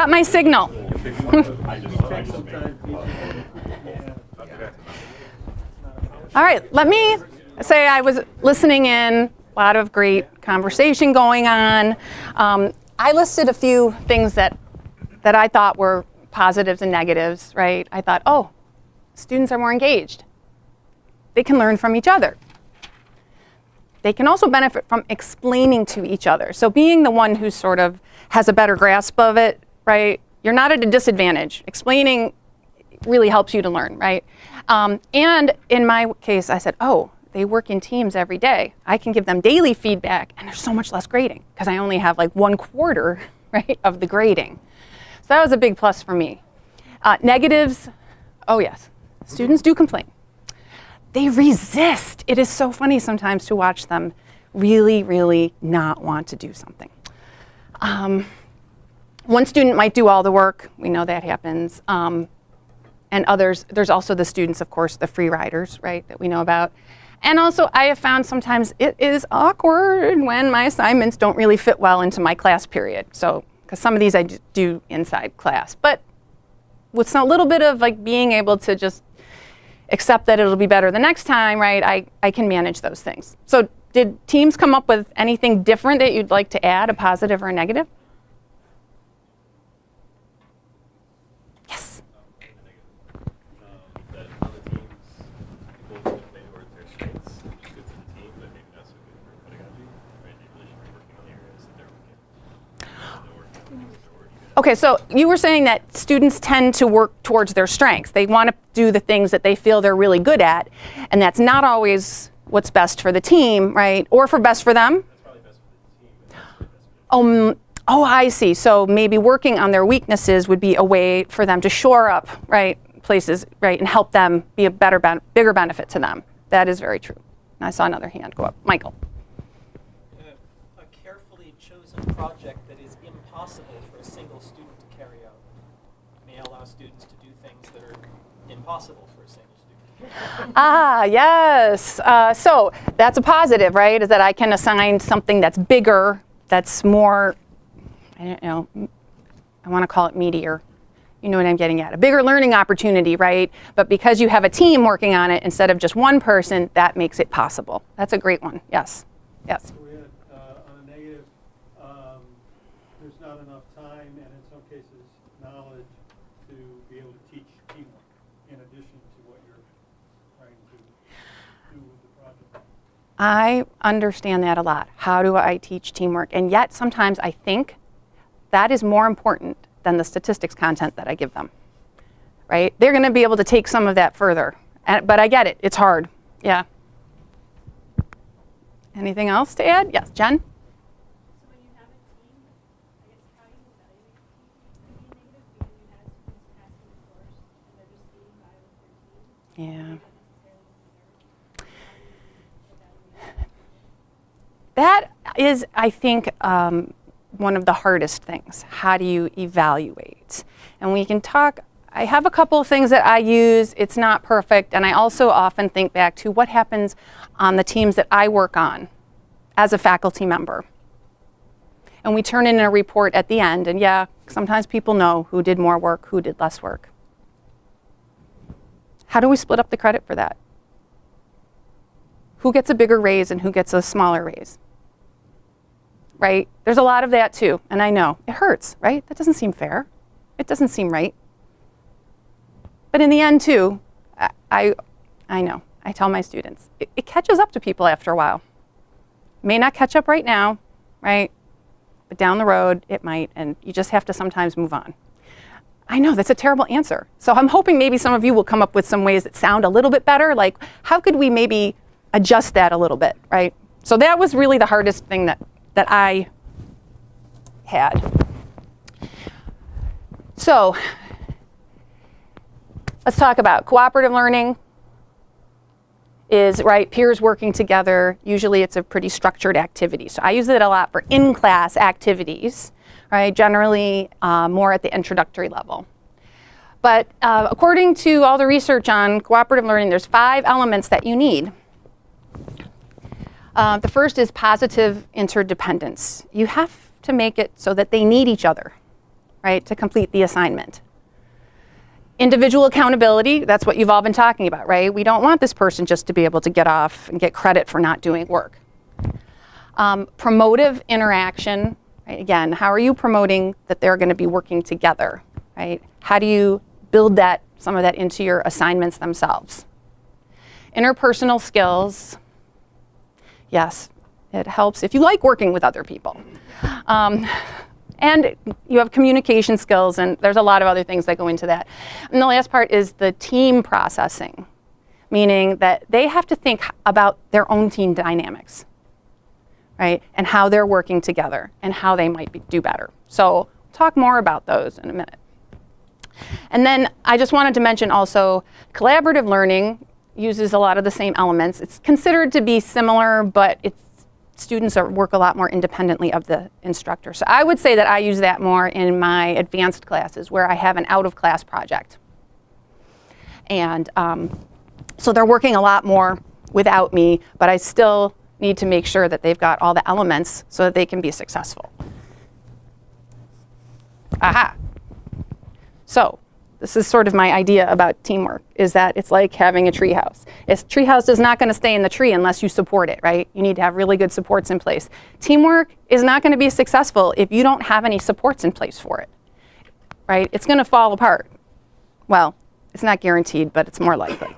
got my signal. All right, let me say I was listening in, a lot of great conversation going on. I listed a few things that I thought were positives and negatives, right? I thought, oh, students are more engaged. They can learn from each other. They can also benefit from explaining to each other. So being the one who sort of has a better grasp of it, right? You're not at a disadvantage. Explaining really helps you to learn, right? And in my case, I said, oh, they work in teams every day. I can give them daily feedback, and there's so much less grading because I only have like 1/4, right, of the grading. So that was a big plus for me. Negatives, oh yes, students do complain. They resist. It is so funny sometimes to watch them really, really not want to do something. One student might do all the work. We know that happens. And others, there's also the students, of course, the free riders, right, that we know about. And also, I have found sometimes it is awkward when my assignments don't really fit well into my class period. So, because some of these I do inside class. But with a little bit of like being able to just accept that it'll be better the next time, right, I can manage those things. So did teams come up with anything different that you'd like to add, a positive or a negative? Yes. That other teams, people can play towards their strengths, which is good for the team, but maybe not so good for pedagogy, right? They really should be working on the areas that they're working on. Okay, so you were saying that students tend to work towards their strengths. They want to do the things that they feel they're really good at, and that's not always what's best for the team, right? Or best for them? That's probably best for the team, but that's really best for the team. Oh, I see. So maybe working on their weaknesses would be a way for them to shore up, right, places, right, and help them be a bigger benefit to them. That is very true. I saw another hand go up. Michael. A carefully chosen project that is impossible for a single student to carry out may allow students to do things that are impossible for a single student. Ah, yes. So that's a positive, right, is that I can assign something that's bigger, that's more, I don't know, I want to call it meatier. You know what I'm getting at. A bigger learning opportunity, right? But because you have a team working on it instead of just one person, that makes it possible. That's a great one. Yes. Yes. So we had, on a negative, there's not enough time and in some cases knowledge to be able to teach teamwork in addition to what you're trying to do with the project. I understand that a lot. How do I teach teamwork? And yet sometimes I think that is more important than the statistics content that I give them, right? They're going to be able to take some of that further. But I get it. It's hard. Yeah. Anything else to add? Yes, Jen? So when you have a team, I guess how do you evaluate the team? Could be negative because you had students passing the course and they're just getting by with their team. Yeah. They don't necessarily deserve. That is, I think, one of the hardest things. How do you evaluate? And we can talk, I have a couple of things that I use. It's not perfect. And I also often think back to what happens on the teams that I work on as a faculty member. And we turn in a report at the end. And yeah, sometimes people know who did more work, who did less work. How do we split up the credit for that? Who gets a bigger raise and who gets a smaller raise? Right? There's a lot of that too, and I know. It hurts, right? That doesn't seem fair. It doesn't seem right. But in the end too, I know. I tell my students, it catches up to people after a while. May not catch up right now, right? But down the road, it might, and you just have to sometimes move on. I know, that's a terrible answer. So I'm hoping maybe some of you will come up with some ways that sound a little bit better, like how could we maybe adjust that a little bit, right? So that was really the hardest thing that I had. So let's talk about cooperative learning is, right, peers working together. Usually it's a pretty structured activity. So I use it a lot for in-class activities, right, generally more at the introductory level. But according to all the research on cooperative learning, there's 5 elements that you need. The first is positive interdependence. You have to make it so that they need each other. right, to complete the assignment. Individual accountability, that's what you've all been talking about, right? We don't want this person just to be able to get off and get credit for not doing work. Promotive interaction, right? Again, how are you promoting that they're going to be working together, right? How do you build that, some of that into your assignments themselves? Interpersonal skills, yes, it helps if you like working with other people. And you have communication skills, and there's a lot of other things that go into that. And the last part is the team processing, meaning that they have to think about their own team dynamics, right? And how they're working together and how they might do better. So we'll talk more about those in a minute. And then I just wanted to mention also collaborative learning uses a lot of the same elements. It's considered to be similar, but students work a lot more independently of the instructor. So I would say that I use that more in my advanced classes where I have an out-of-class project. And so they're working a lot more without me, but I still need to make sure that they've got all the elements so that they can be successful. Aha. So this is sort of my idea about teamwork, is that it's like having a treehouse. A treehouse is not going to stay in the tree unless you support it, right? You need to have really good supports in place. Teamwork is not going to be successful if you don't have any supports in place for it, right? It's going to fall apart. Well, it's not guaranteed, but it's more likely.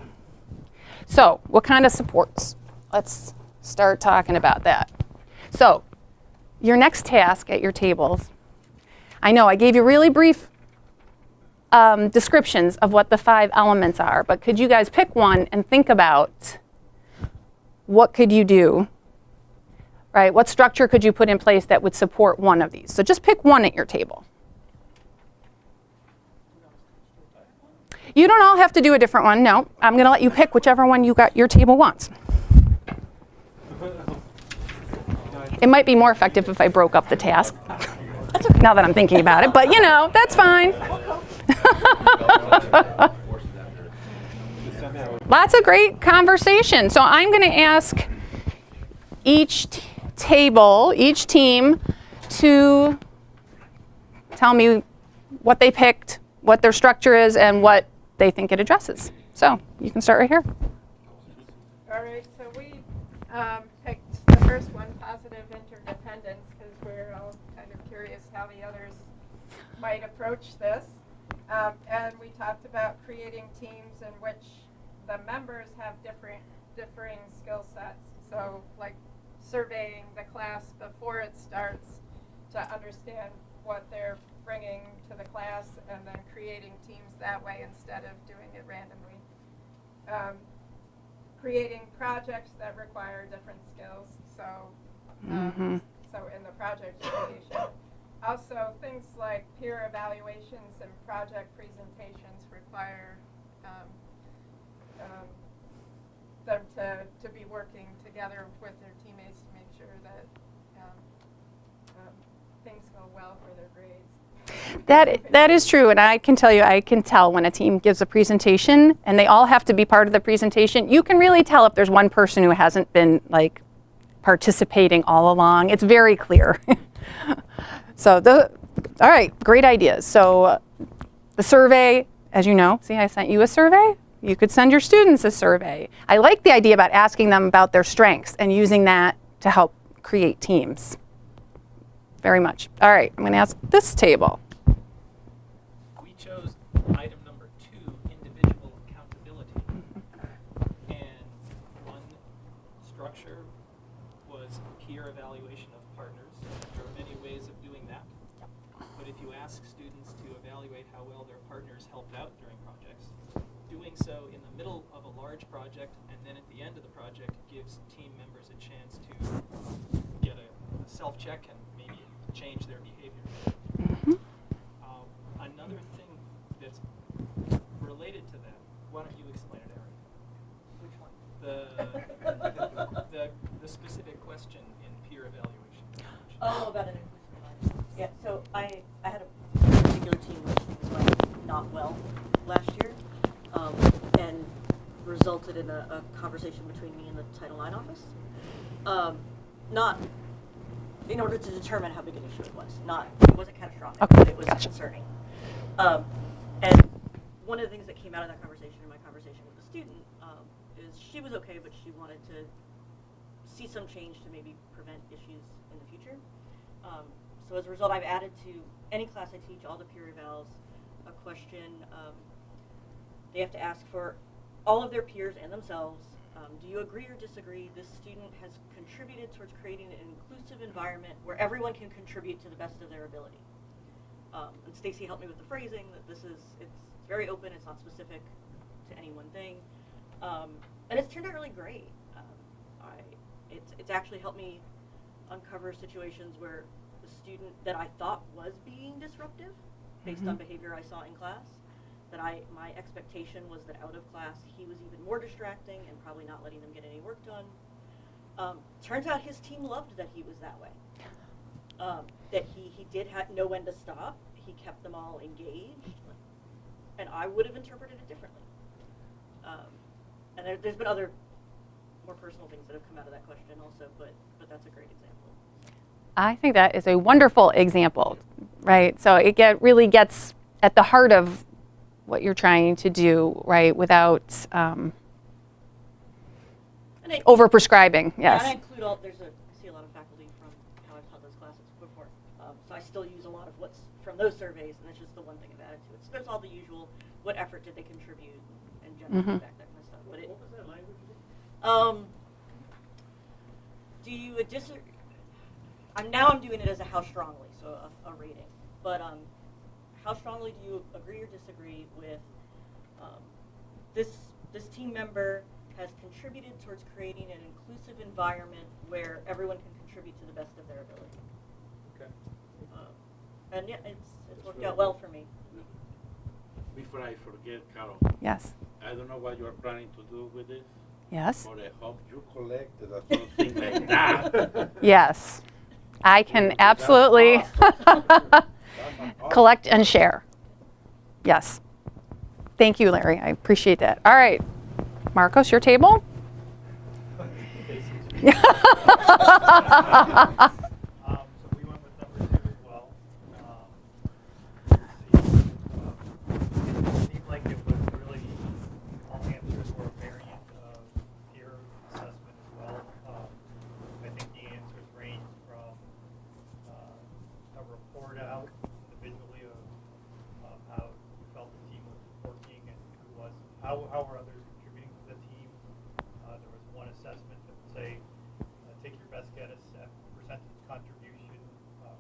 So what kind of supports? Let's start talking about that. So your next task at your tables, I know I gave you really brief descriptions of what the 5 elements are, but could you guys pick one and think about what could you do, right? What structure could you put in place that would support one of these? So just pick one at your table. You don't all have to do a different one. No, I'm going to let you pick whichever one your table wants. It might be more effective if I broke up the task. That's okay. Now that I'm thinking about it, but you know, that's fine. Lots of great conversation. So I'm going to ask each table, each team, to tell me what they picked, what their structure is, and what they think it addresses. So you can start right here. All right, so we picked the first one, positive interdependence, because we're all kind of curious how the others might approach this. And we talked about creating teams in which the members have differing skill sets. So like surveying the class before it starts to understand what they're bringing to the class, and then creating teams that way instead of doing it randomly. Creating projects that require different skills. So, so in the project creation. Also, things like peer evaluations and project presentations require them to be working together with their teammates to make sure that things go well for their grades. That is true, and I can tell you, I can tell when a team gives a presentation and they all have to be part of the presentation. You can really tell if there's one person who hasn't been like participating all along. It's very clear. So all right, great ideas. So the survey, as you know, see I sent you a survey? You could send your students a survey. I like the idea about asking them about their strengths and using that to help create teams. Very much. All right, I'm going to ask this table. We chose item number 2, individual accountability. And one structure was peer evaluation of partners. There are many ways of doing that. But if you ask students to evaluate how well their partners helped out during projects, doing so in the middle of a large project and then at the end of the project gives team members a chance to get a self-check and maybe change their behavior. Another thing that's related to that, why don't you explain it, Erin? Which one? The specific question in peer evaluation. Oh, about an inclusive environment. Yeah, so I had a particular team which was going not well last year, and resulted in a conversation between me and the Title IX office. Not in order to determine how big an issue it was. It wasn't catastrophic, Okay, but it was gotcha. concerning. And one of the things that came out of that conversation, in my conversation with the student, is she was okay, but she wanted to see some change to maybe prevent issues in the future. So as a result, I've added to any class I teach, all the peer evals, a question. They have to ask for all of their peers and themselves. Do you agree or disagree this student has contributed towards creating an inclusive environment where everyone can contribute to the best of their ability? And Stacy helped me with the phrasing that it's very open, it's not specific to any one thing. And it's turned out really great. It's actually helped me uncover situations where the student that I thought was being disruptive based on behavior I saw in class, that my expectation was that out of class he was even more distracting and probably not letting them get any work done. Turns out his team loved that he was that way. That he did know when to stop. He kept them all engaged, and I would have interpreted it differently. And there's been other more personal things that have come out of that question also, but that's a great example. I think that is a wonderful example, right? So it really gets at the heart of what you're trying to do, right, without over-prescribing, yes. Yeah, and I include I see a lot of faculty from how I've taught those classes before. So I still use a lot of what's from those surveys, and that's just the one thing I've added to it. So there's all the usual, what effort did they contribute, and general feedback, that kind of stuff. What was that language? Do you I'm doing it as a how strongly, so a rating. But how strongly do you agree or disagree with this team member has contributed towards creating an inclusive environment where everyone can contribute to the best of their ability? Okay. And yeah, it's worked out well for me. Before I forget, Carol, Yes. I don't know what you are planning to do with this, Yes. but I hope you collect it or something like that. Yes. I can absolutely collect and share. Yes. Thank you, Larry. I appreciate that. All right. Marcos, your table? So we went with number 2 as well. Let's see. It seemed like it was really, all answers were a variant of peer assessment as well. I think the answers ranged from a report out individually of how you felt the team was working and how were others contributing to the team. There was one assessment that would say, take your best guess at percentage contribution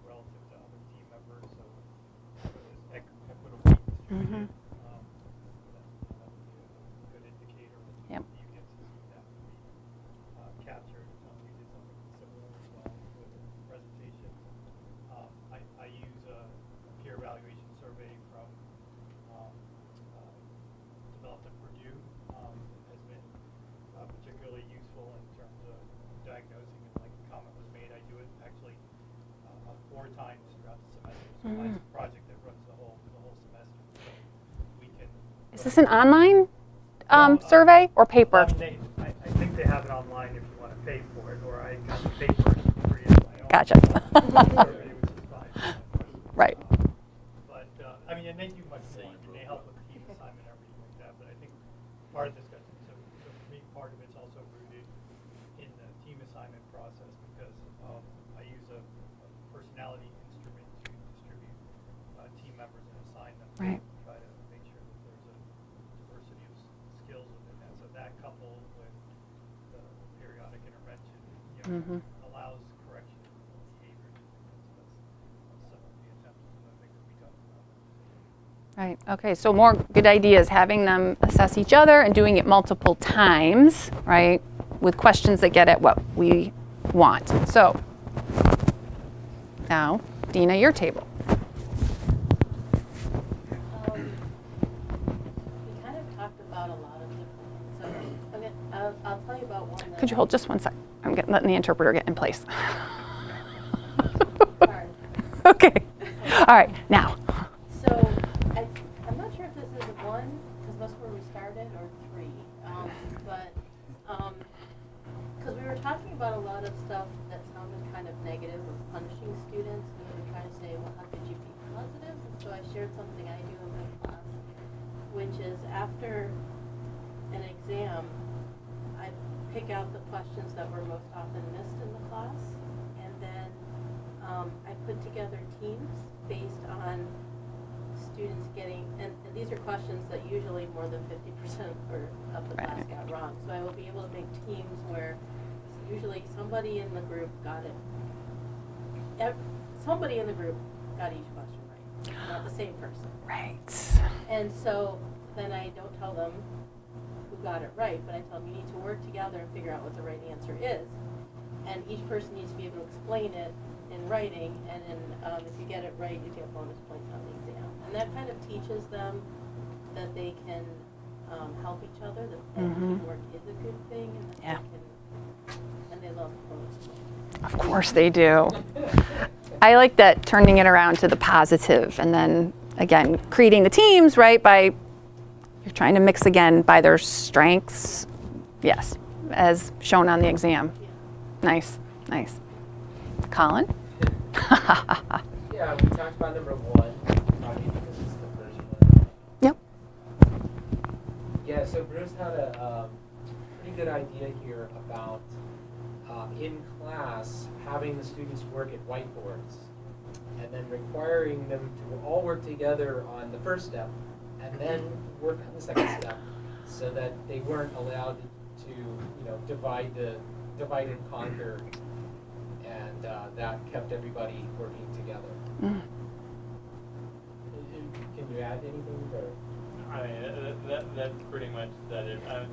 relative to other team members, so it was equitably distributed. That would be a good indicator of the Yep. units that would be captured. We did something similar as well with presentations. I use a peer evaluation survey from developed at Purdue. It has been particularly useful in terms of diagnosing, and like the comment was made, I do it actually 4 times throughout the semester. So my project that runs the whole semester. So we can. Is this an online survey or paper? I think they have it online if you want to pay for it, or I got the paper and created my own. Gotcha. Survey, which is fine. Right. But I mean, and they do much more. And they help with team assignment and everything like that. But I think part of this got so for me, part of it's also rooted in the team assignment process because I use a personality instrument to distribute team members and assign them. Right. To try to make sure that there's a diversity of skills within that. So that coupled with the periodic intervention, allows correction of behavior. So that's some of the attempts, some of the things that we talked about. Right. Okay. So more good ideas, having them assess each other and doing it multiple times, right, with questions that get at what we want. So now, Dina, your table. We kind of talked about a lot of different, so okay, I'll tell you about one that. Could you hold just one sec? I'm letting the interpreter get in place. Sorry. Okay. All right. Now. So I'm not sure if this is 1, because that's where we started, or 3. But because we were talking about a lot of stuff that sounded kind of negative of punishing students, and we were trying to say, well, how could you be positive? And so I shared something I do in my class, which is after an exam, I pick out the questions that were most often missed in the class, and then I put together teams based on students getting, and these are questions that usually more than 50% of the class got wrong. So I will be able to make teams where usually somebody in the group got it. Somebody in the group got each question right, not the same person. Right. And so then I don't tell them who got it right, but I tell them you need to work together and figure out what the right answer is. And each person needs to be able to explain it in writing, and then if you get it right, you get bonus points on the exam. And that kind of teaches them that they can help each other, that teamwork is a good thing, and that they can, and they love bonus points. Of course they do. I like that, turning it around to the positive, and then again creating the teams, right, by you're trying to mix again by their strengths, yes, as shown on the exam. Nice, nice. Colin? Yeah, we talked about number one, probably because it's the first one. Yep. Yeah, so Bruce had a pretty good idea here about in class having the students work at whiteboards and then requiring them to all work together on the first step and then work on the second step, so that they weren't allowed to, divide and conquer, and that kept everybody working together. Mm. Can you add anything? Or? I mean, that's pretty much that.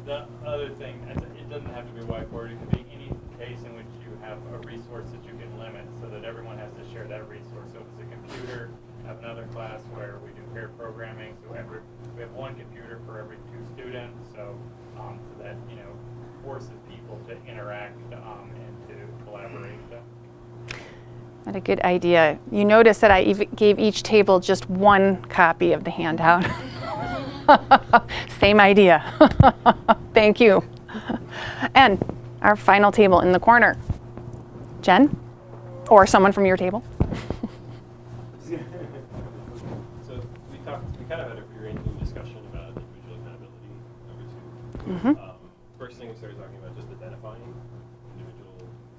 The other thing, it doesn't have to be whiteboard. It could be any case in which you have a resource that you can limit, so that everyone has to share that resource. So if it's a computer, have another class where we do paired programming. So we have one computer for every 2 students. So that forces people to interact and to collaborate. What a good idea. You notice that I gave each table just one copy of the handout. Same idea. Thank you. And our final table in the corner. Jen? Or someone from your table? So we kind of had a free-ranging discussion about individual accountability, number 2. First thing we started talking about just identifying individual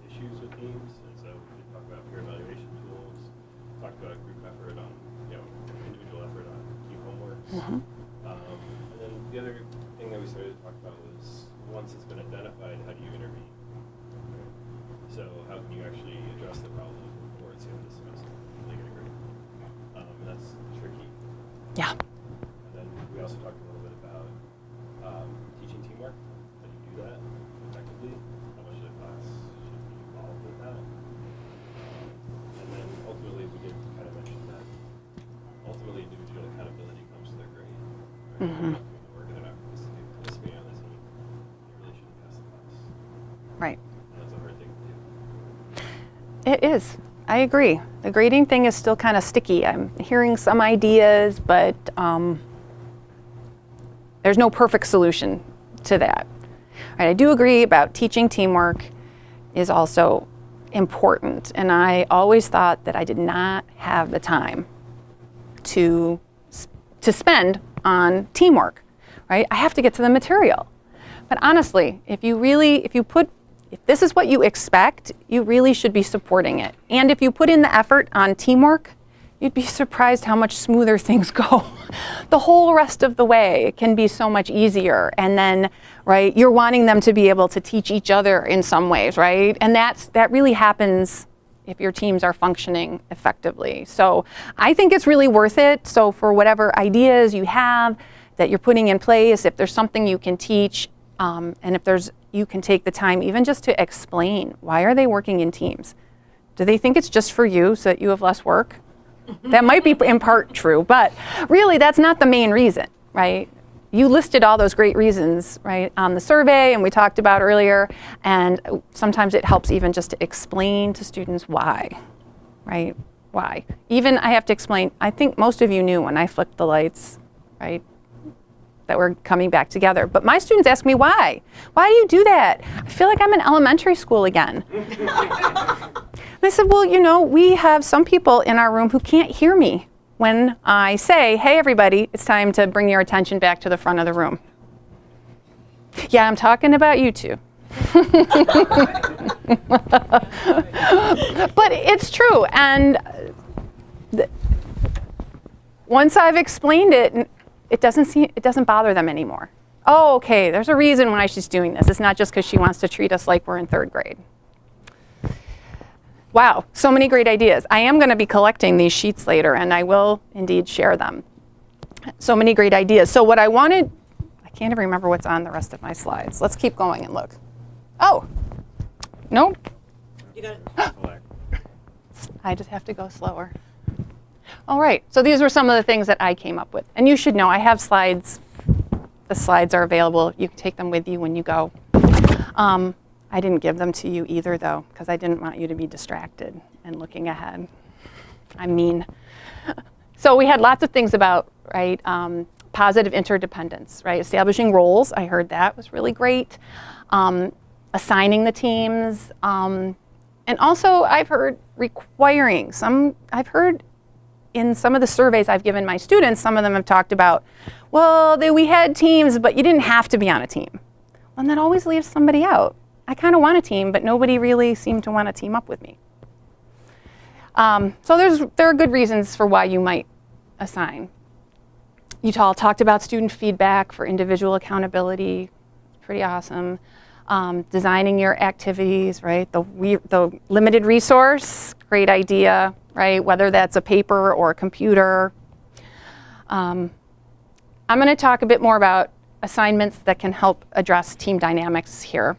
issues with teams, and so we talked about peer evaluation tools, talked about group effort on, individual effort on team homeworks. And then the other thing that we started to talk about was, once it's been identified, how do you intervene? So how can you actually address the problem before it's the end of the semester? They get a grade. And that's tricky. Yeah. And then we also talked a little bit about teaching teamwork. How do you do that effectively? How much of the class should be involved in that? And then ultimately, we did kind of mention that ultimately individual accountability comes to their grade. Right? We're going to participate on the team. You really shouldn't pass the class. Right. And that's a hard thing to do. It is. I agree. The grading thing is still kind of sticky. I'm hearing some ideas, but there's no perfect solution to that. Right, I do agree about teaching teamwork is also important, and I always thought that I did not have the time to spend on teamwork. Right? I have to get to the material. But honestly, if this is what you expect, you really should be supporting it. And if you put in the effort on teamwork, you'd be surprised how much smoother things go. The whole rest of the way can be so much easier. And then, right, you're wanting them to be able to teach each other in some ways, right? And that really happens if your teams are functioning effectively. So I think it's really worth it. So for whatever ideas you have that you're putting in place, if there's something you can teach, and if you can take the time even just to explain, why are they working in teams? Do they think it's just for you so that you have less work? That might be in part true, but really that's not the main reason, right? You listed all those great reasons, right, on the survey, and we talked about earlier, and sometimes it helps even just to explain to students why, right? Why? Even I have to explain, I think most of you knew when I flicked the lights, right? that we're coming back together. But my students ask me why. Why do you do that? I feel like I'm in elementary school again. They said, well, you know, we have some people in our room who can't hear me when I say, hey, everybody, it's time to bring your attention back to the front of the room. Yeah, I'm talking about you two. But it's true. And once I've explained it, it doesn't bother them anymore. Oh, okay, there's a reason why she's doing this. It's not just because she wants to treat us like we're in 3rd grade. Wow, so many great ideas. I am going to be collecting these sheets later, and I will indeed share them. So many great ideas. So what I wanted, I can't even remember what's on the rest of my slides. Let's keep going and look. Oh, nope. You got it. I just have to go slower. All right, so these were some of the things that I came up with. And you should know, I have slides. The slides are available. You can take them with you when you go. I didn't give them to you either, though, because I didn't want you to be distracted and looking ahead. I'm mean. So we had lots of things about, right, positive interdependence, right? Establishing roles, I heard that was really great. Assigning the teams. And also, I've heard requiring. I've heard in some of the surveys I've given my students, some of them have talked about, well, we had teams, but you didn't have to be on a team. Well, and that always leaves somebody out. I kind of want a team, but nobody really seemed to want to team up with me. So there are good reasons for why you might assign. You all talked about student feedback for individual accountability. Pretty awesome. Designing your activities, right? The limited resource, great idea, right? Whether that's a paper or a computer. I'm going to talk a bit more about assignments that can help address team dynamics here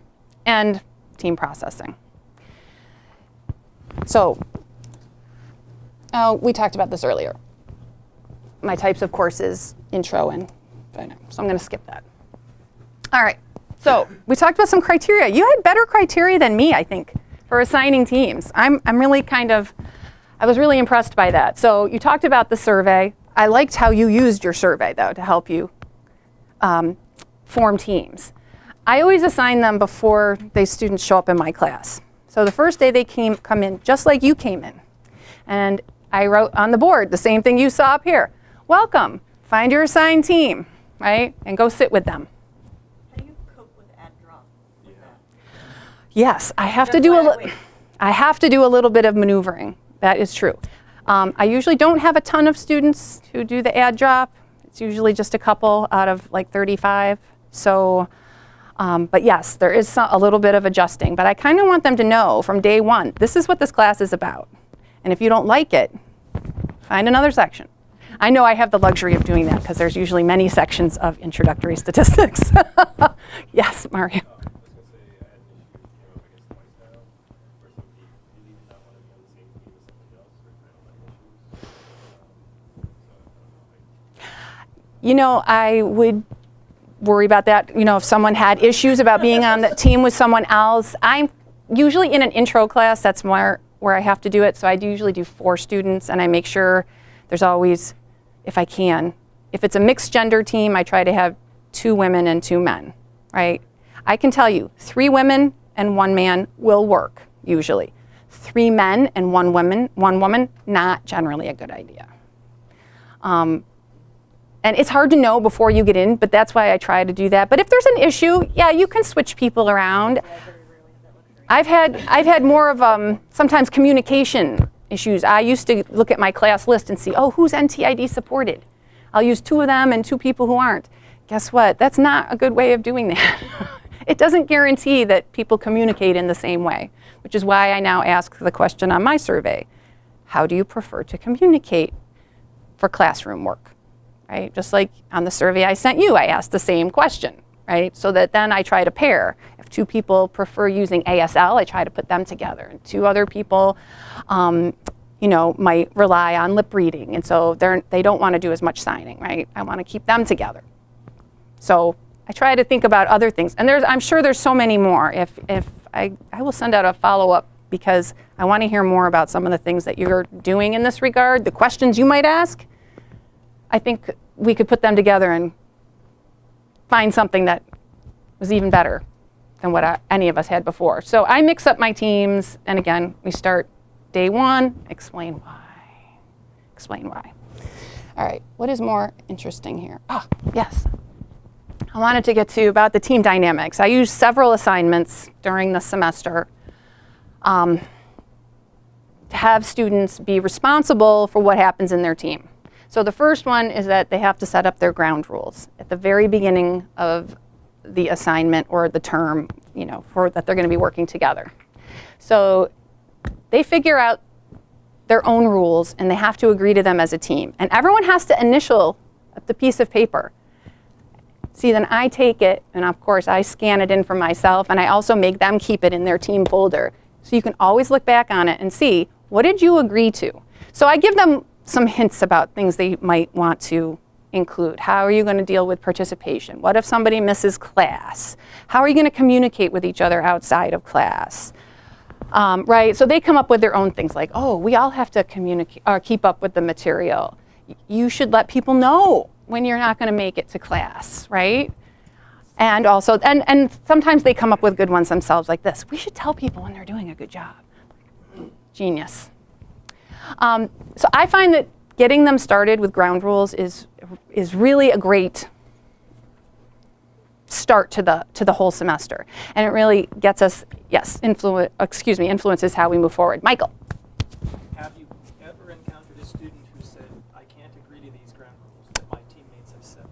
and team processing. So, we talked about this earlier. My types of courses, intro and final. So I'm going to skip that. All right. So we talked about some criteria. You had better criteria than me, I think, for assigning teams. I'm really I was really impressed by that. So you talked about the survey. I liked how you used your survey, though, to help you form teams. I always assign them before the students show up in my class. So the first day they come in, just like you came in. And I wrote on the board the same thing you saw up here. Welcome, find your assigned team, right? And go sit with them. How do you cope with add drop with that? Yes, I have to do a little bit of maneuvering. That is true. I usually don't have a ton of students who do the add drop. It's usually just a couple out of like 35. So, but yes, there is a little bit of adjusting. But I kind of want them to know from day one, this is what this class is about. And if you don't like it, find another section. I know I have the luxury of doing that because there's usually many sections of introductory statistics. Yes, Mario. You know, I would worry about that. You know, if someone had issues about being on the team with someone else. I'm usually in an intro class. That's where I have to do it. So I usually do 4 students, and I make sure there's always, if I can, if it's a mixed gender team, I try to have 2 women and 2 men, right? I can tell you 3 women and 1 man will work, usually. 3 men and 1 woman, not generally a good idea. And it's hard to know before you get in, but that's why I try to do that. But if there's an issue, yeah, you can switch people around. I've had more of sometimes communication issues. I used to look at my class list and see, oh, who's NTID supported? I'll use 2 of them and 2 people who aren't. Guess what? That's not a good way of doing that. It doesn't guarantee that people communicate in the same way, which is why I now ask the question on my survey, how do you prefer to communicate for classroom work? Right? Just like on the survey I sent you, I asked the same question, right? So that then I try to pair. If 2 people prefer using ASL, I try to put them together. And 2 other people, you know, might rely on lip reading. And so they don't want to do as much signing, right? I want to keep them together. So I try to think about other things. And I'm sure there's so many more. If I will send out a follow-up because I want to hear more about some of the things that you're doing in this regard, the questions you might ask. I think we could put them together and find something that was even better than what any of us had before. So I mix up my teams, and again, we start day one, explain why. Explain why. All right, what is more interesting here? Ah, yes. I wanted to get to about the team dynamics. I use several assignments during the semester to have students be responsible for what happens in their team. So the first one is that they have to set up their ground rules at the very beginning of the assignment or the term, you know, for that they're going to be working together. So they figure out their own rules and they have to agree to them as a team. And everyone has to initial the piece of paper. See, then I take it, and of course I scan it in for myself, and I also make them keep it in their team folder. So you can always look back on it and see, what did you agree to? So I give them some hints about things they might want to include. How are you going to deal with participation? What if somebody misses class? How are you going to communicate with each other outside of class? Right, so they come up with their own things like, oh, we all have to communicate or keep up with the material. You should let people know when you're not going to make it to class, right? And also, and sometimes they come up with good ones themselves like this. We should tell people when they're doing a good job. Genius. So I find that getting them started with ground rules is really a great start to the whole semester, and it really gets us, yes, influences how we move forward. Michael. Have you ever encountered a student who said, I can't agree to these ground rules that my teammates have set?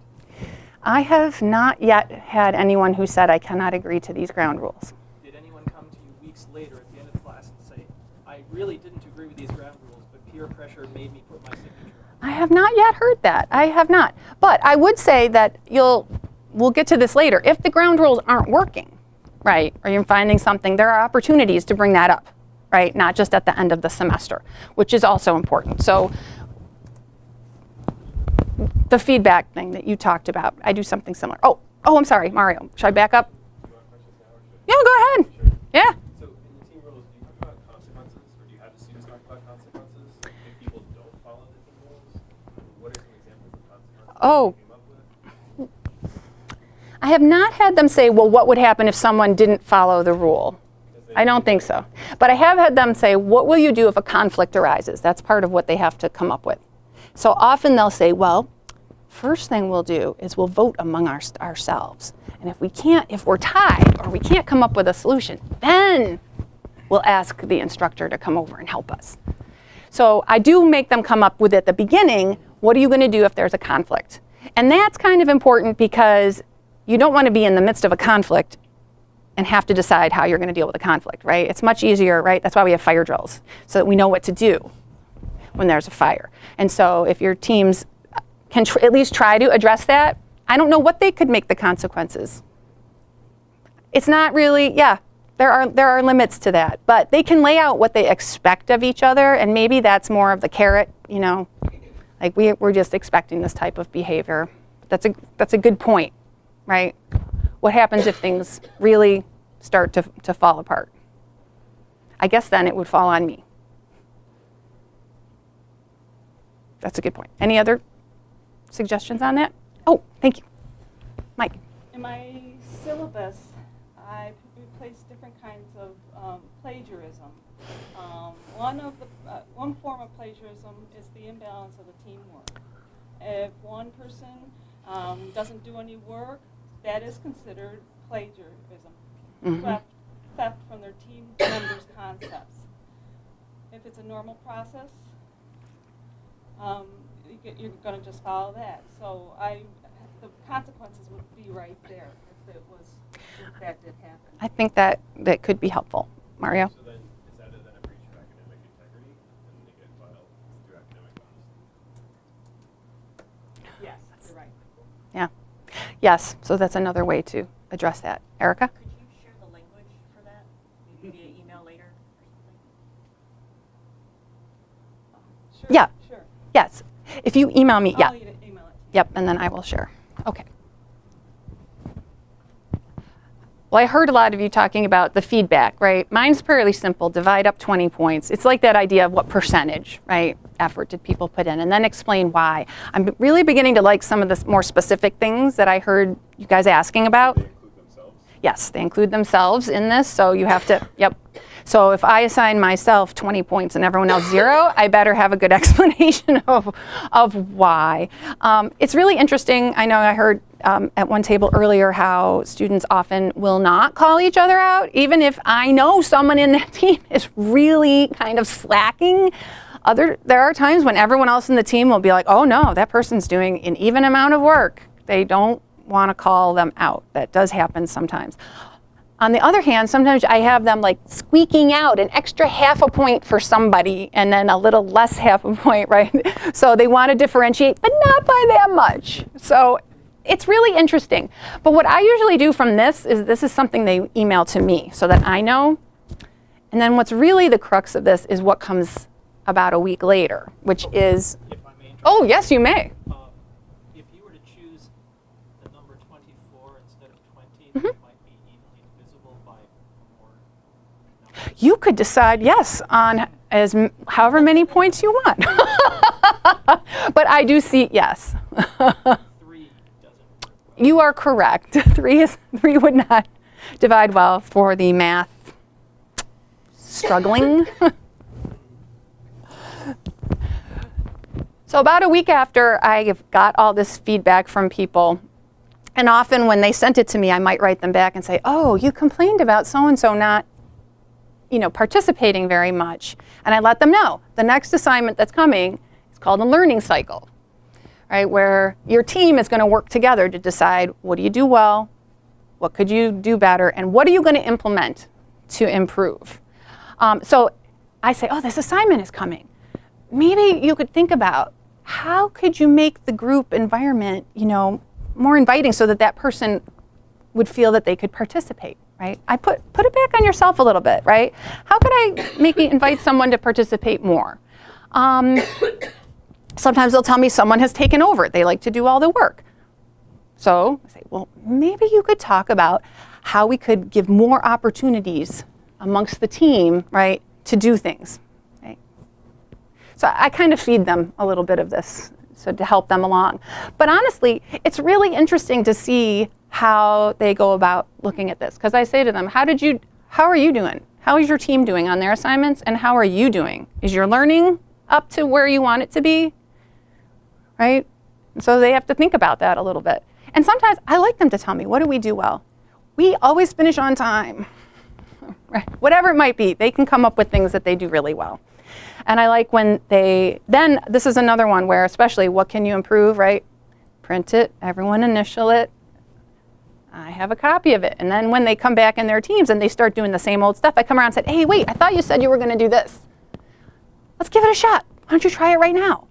I have not yet had anyone who said I cannot agree to these ground rules. Did anyone come to you weeks later at the end of class and say, I really didn't agree with these ground rules, but peer pressure made me put my signature on? I have not yet heard that. I have not. But I would say that we'll get to this later. If the ground rules aren't working, right, or you're finding something, there are opportunities to bring that up, right, not just at the end of the semester, which is also important. So the feedback thing that you talked about, I do something similar. Oh, I'm sorry, Mario. Should I back up? Do you want questions now or should Yeah, go ahead. Sure. Yeah. So in the team rules, do you talk about consequences, or do you have the students talk about consequences if people don't follow the team rules? What are some examples of consequences Oh. you came up with? I have not had them say, well, what would happen if someone didn't follow the rule? I don't think so. But I have had them say, what will you do if a conflict arises? That's part of what they have to come up with. So often they'll say, well, first thing we'll do is we'll vote among ourselves. And if we're tied or we can't come up with a solution, then we'll ask the instructor to come over and help us. So I do make them come up with at the beginning, what are you going to do if there's a conflict? And that's kind of important because you don't want to be in the midst of a conflict and have to decide how you're going to deal with the conflict, right? It's much easier, right? That's why we have fire drills, so that we know what to do when there's a fire. And so if your teams can at least try to address that, I don't know what they could make the consequences. It's not really, yeah, there are limits to that, but they can lay out what they expect of each other, and maybe that's more of the carrot, you know, like we're just expecting this type of behavior. That's a good point, right? What happens if things really start to fall apart? I guess then it would fall on me. That's a good point. Any other suggestions on that? Oh, thank you. Mike. In my syllabus, I replaced different kinds of plagiarism. One form of plagiarism is the imbalance of the teamwork. If one person doesn't do any work, that is considered plagiarism, theft from their team members' concepts. If it's a normal process, you're going to just follow that. So the consequences would be right there if that did happen. I think that could be helpful. Mario? So then, is that then a breach of academic integrity, and they get filed through academic honesty? Yes, you're right. Yeah. Yes, so that's another way to address that. Erica? Could you share the language for that? Maybe via email later or something? Sure. Yeah. Sure. Yes. If you email me, yeah. I'll email it to you. Yep, and then I will share. Okay. Well, I heard a lot of you talking about the feedback, right? Mine's fairly simple, divide up 20 points. It's like that idea of what percentage, right, effort did people put in, and then explain why. I'm really beginning to like some of the more specific things that I heard you guys asking about. They include themselves. Yes, they include themselves in this, so you have to, yep. So if I assign myself 20 points and everyone else 0, I better have a good explanation of why. It's really interesting. I know I heard at one table earlier how students often will not call each other out, even if I know someone in that team is really kind of slacking. There are times when everyone else in the team will be like, oh no, that person's doing an even amount of work. They don't want to call them out. That does happen sometimes. On the other hand, sometimes I have them like squeaking out an extra half a point for somebody and then a little less half a point, right? So they want to differentiate, but not by that much. So it's really interesting. But what I usually do from this is something they email to me so that I know. And then what's really the crux of this is what comes about a week later, which is, If I may interrupt. oh, yes, you may. If you were to choose the number 24 instead of 20, Mhm. it might be evenly divisible by more number. You could decide, yes, on however many points you want. But I do see, yes. 3 doesn't work well. You are correct. 3 would not divide well for the math struggling. So about a week after I got all this feedback from people, and often when they sent it to me, I might write them back and say, oh, you complained about so-and-so not, participating very much. And I let them know the next assignment that's coming is called a learning cycle, right? Where your team is going to work together to decide what do you do well, what could you do better, and what are you going to implement to improve. So I say, oh, this assignment is coming. Maybe you could think about how could you make the group environment, more inviting so that that person would feel that they could participate, right? I put it back on yourself a little bit, right? How could I invite someone to participate more? Sometimes they'll tell me someone has taken over. They like to do all the work. So I say, well, maybe you could talk about how we could give more opportunities amongst the team, right, to do things. So I kind of feed them a little bit of this, so to help them along. But honestly, it's really interesting to see how they go about looking at this. Because I say to them, how are you doing? How is your team doing on their assignments? And how are you doing? Is your learning up to where you want it to be? Right? So they have to think about that a little bit. And sometimes I like them to tell me, what do we do well? We always finish on time. Right? Whatever it might be, they can come up with things that they do really well. And I like when then this is another one where especially what can you improve, right? Print it, everyone initial it. I have a copy of it. And then when they come back in their teams and they start doing the same old stuff, I come around and said, hey, wait, I thought you said you were going to do this. Let's give it a shot. Why don't you try it right now?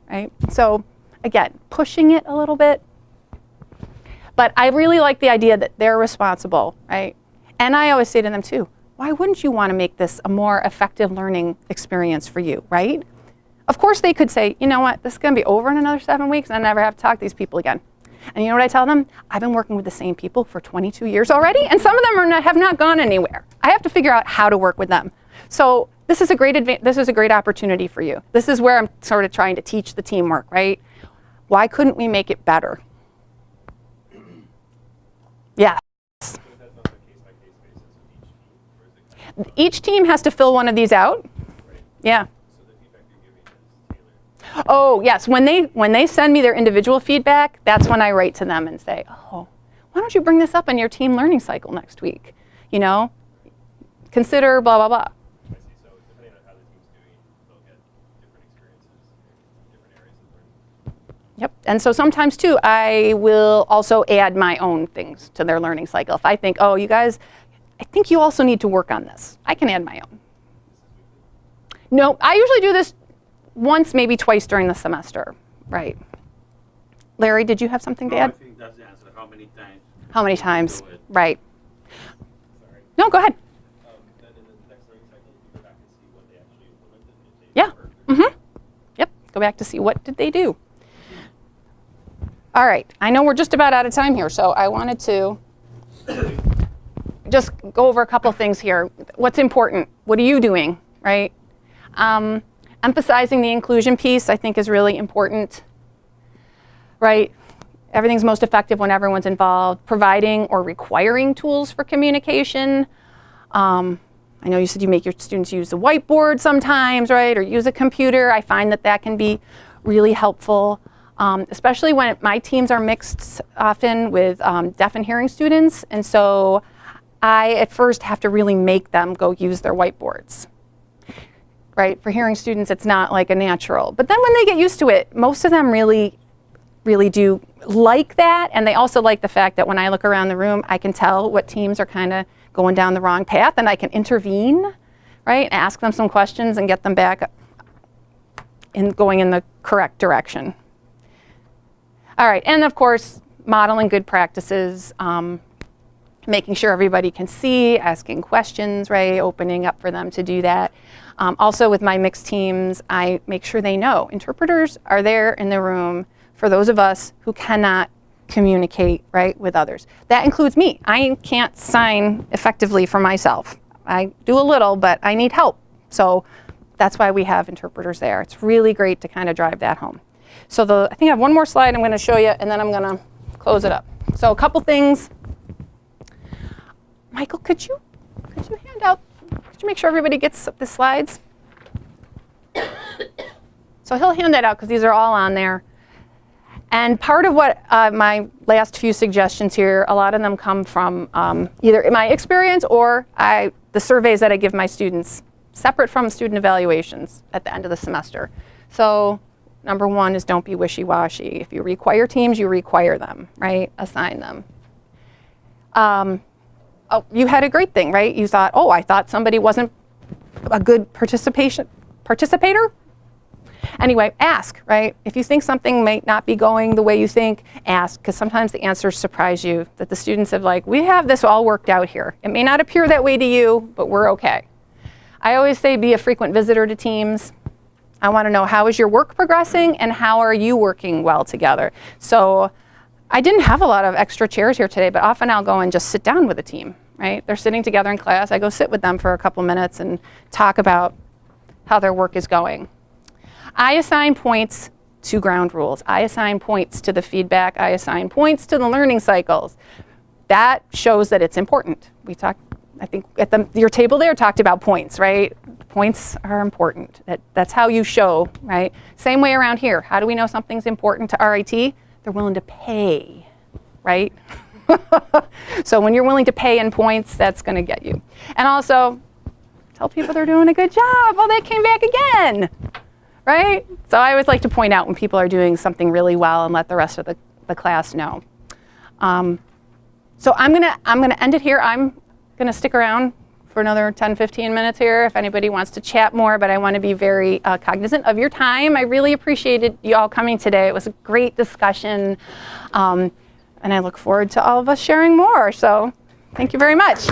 Right? So again, pushing it a little bit. But I really like the idea that they're responsible, right? And I always say to them too, why wouldn't you want to make this a more effective learning experience for you, right? Of course they could say, you know what, this is going to be over in another 7 weeks and I never have to talk to these people again. And you know what I tell them? I've been working with the same people for 22 years already, and some of them have not gone anywhere. I have to figure out how to work with them. So this is a great opportunity for you. This is where I'm sort of trying to teach the teamwork, right? Why couldn't we make it better? Yeah. So that's not the case-by-case basis with each team, or is it Each team has to fill one of these out. right? Yeah. So the feedback you're giving is tailored. Oh, yes. When they send me their individual feedback, that's when I write to them and say, oh, why don't you bring this up in your team learning cycle next week? Consider blah, blah, blah. I see. So depending on how the team's doing, they'll get different experiences in different areas of learning. Yep. And so sometimes, too, I will also add my own things to their learning cycle. If I think, oh, you guys, I think you also need to work on this, I can add my own. No, I usually do this once, maybe twice during the semester, right? Larry, did you have something to No, I add? think that's the answer. How many times? How many times? Do it. Right. Sorry. No, go ahead. Then in the next learning cycle, you go back and see what they actually implemented. If they Yeah. worked. Yep. Go back to see what did they do. All right. I know we're just about out of time here, so I wanted to just go over a couple things here. What's important? What are you doing, right? Emphasizing the inclusion piece, I think, is really important, right? Everything's most effective when everyone's involved. Providing or requiring tools for communication. I know you said you make your students use the whiteboard sometimes, right? Or use a computer. I find that that can be really helpful, especially when my teams are mixed often with deaf and hearing students. And so I, at first, have to really make them go use their whiteboards. Right? For hearing students, it's not like a natural. But then when they get used to it, most of them really do like that. And they also like the fact that when I look around the room, I can tell what teams are kind of going down the wrong path, and I can intervene, right? Ask them some questions and get them back in going in the correct direction. All right, and of course, modeling good practices, making sure everybody can see, asking questions, right? Opening up for them to do that. Also with my mixed teams, I make sure they know interpreters are there in the room for those of us who cannot communicate, right, with others. That includes me. I can't sign effectively for myself. I do a little, but I need help. So that's why we have interpreters there. It's really great to kind of drive that home. So I think I have one more slide I'm going to show you, and then I'm going to close it up. So a couple things. Michael, could you hand out, could you make sure everybody gets the slides? So he'll hand that out because these are all on there. And part of what my last few suggestions here, a lot of them come from either my experience or the surveys that I give my students, separate from student evaluations at the end of the semester. So number one is don't be wishy-washy. If you require teams, you require them, right? Assign them. Oh, you had a great thing, right? You thought, oh, I thought somebody wasn't a good participator. Anyway, ask, right? If you think something may not be going the way you think, ask, because sometimes the answers surprise you, that the students have like, we have this all worked out here. It may not appear that way to you, but we're okay. I always say be a frequent visitor to teams. I want to know how is your work progressing and how are you working well together. So I didn't have a lot of extra chairs here today, but often I'll go and just sit down with a team, right? They're sitting together in class. I go sit with them for a couple minutes and talk about how their work is going. I assign points to ground rules. I assign points to the feedback. I assign points to the learning cycles. That shows that it's important. We talked, I think at your table there talked about points, right? Points are important. That's how you show, right? Same way around here. How do we know something's important to RIT? They're willing to pay, right? So when you're willing to pay in points, that's going to get you. And also, tell people they're doing a good job. Oh, they came back again. Right? So I always like to point out when people are doing something really well and let the rest of the class know. So I'm gonna end it here. I'm gonna stick around for another 10, 15 minutes here if anybody wants to chat more, but I want to be very cognizant of your time. I really appreciated you all coming today. It was a great discussion, and I look forward to all of us sharing more. So thank you very much.